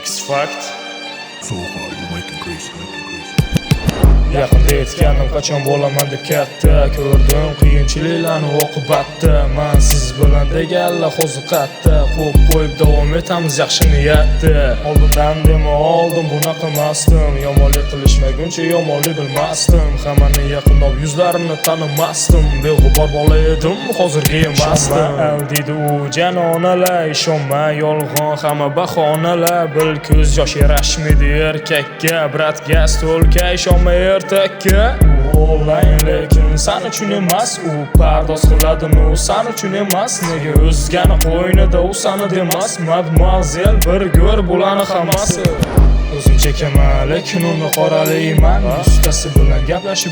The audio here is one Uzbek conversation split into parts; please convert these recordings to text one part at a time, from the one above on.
X-Fact. So hard, you making crazy. Yaqinda aytganim qachon bo'laman deb katta ko'rdim qiyinchiliklarni oqibatda men siz bilan deganlar qo'ziqatda qo'yib davom etamiz yaxshi niyatda oldidan dema oldim bunaqa emasdim yomonlik qilishmaguncha yomonlik bilmasdim hammani yaqinlab yuzlarini tanimasdim beg'ubor bola edim hozirgi emasdim al deydi u janonalar ishonma yolg'on hamma bahonalar bil ko'z yoshi yarashmaydi erkakka bratga stolka ishonma ertakka online lekin san uchun emas u pardoz qiladimi u san uchun emas nega o'zgani qo'ynida u sani demas madmazel bir go'r bularni hammasi o'zim chekaman lekin uni qoralayman ustasi bilan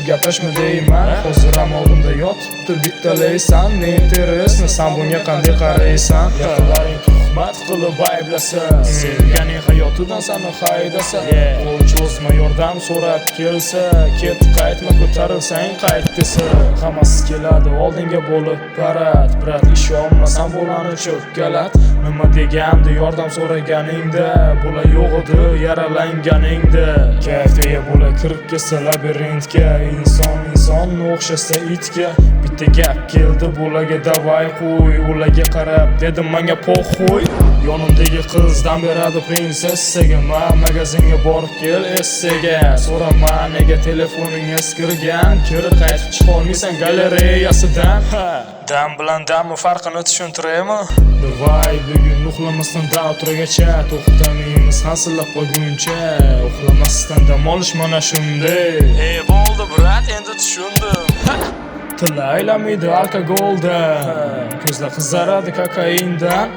gaplashma deyman hozir ham oldimda yotibdi bittalaysan ne interesni san bunga qanday qaraysan yaqinlaring tuhmat qilib ayblasa sevganing hayotidan sani haydasa qo'l cho'zma yordam so'rab kelsa ket qaytma ko'tarilsang qayt desa hammasi keladi oldinga bo'lib parad brat ishonmasam bo'lani cho'kkalat nima degandi yordam so'raganingda bo'la yo'q edi yaralanganingda kayfiya bo'la kirib kelsa labirintga insonni o'xshasa itga bitta gap keldi bo'laga davay qo'y ularga qarab dedim menga po'xuy yonimdagi qizdan beradi prinsessaga man magazinga borib kel essaga so'rama nega telefoning eskirgan kirib qaytib chiqolmaysan galereyasidan dam bilan damni farqini tushuntiraymi davay bugun uxlamasdan davragacha to'xtamaymiz hansillab qo'yguncha uxlamasdan dam olish mana shunday bo'ldi brat endi tushundim tilla aylamaydi alkogolda ko'zlar qizaradi kokaindan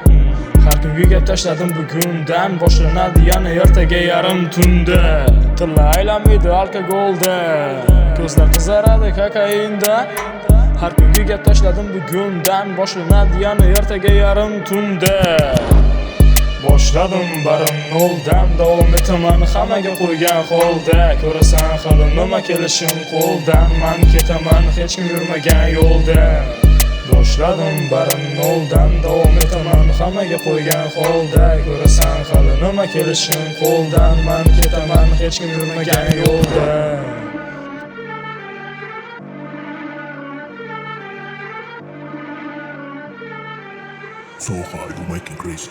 har kunga gap tashladim bugundan boshlanadi yana ertaga yarim tunda tilla aylamaydi alkogolda ko'zlar qizaradi kokaindan har kunga gap tashladim bugundan boshlanadi yana ertaga yarim tunda boshladim barim noldan davom etaman hammaga qo'ygan holda ko'rasan hali nima kelishim qo'ldan man ketaman hech kim yurmagan yo'lda boshladim barim noldan davom etaman hammaga qo'ygan holda ko'rasan hali nima kelishim qo'ldan man ketaman hech kim yurmagan yo'lda So hard, you making crazy.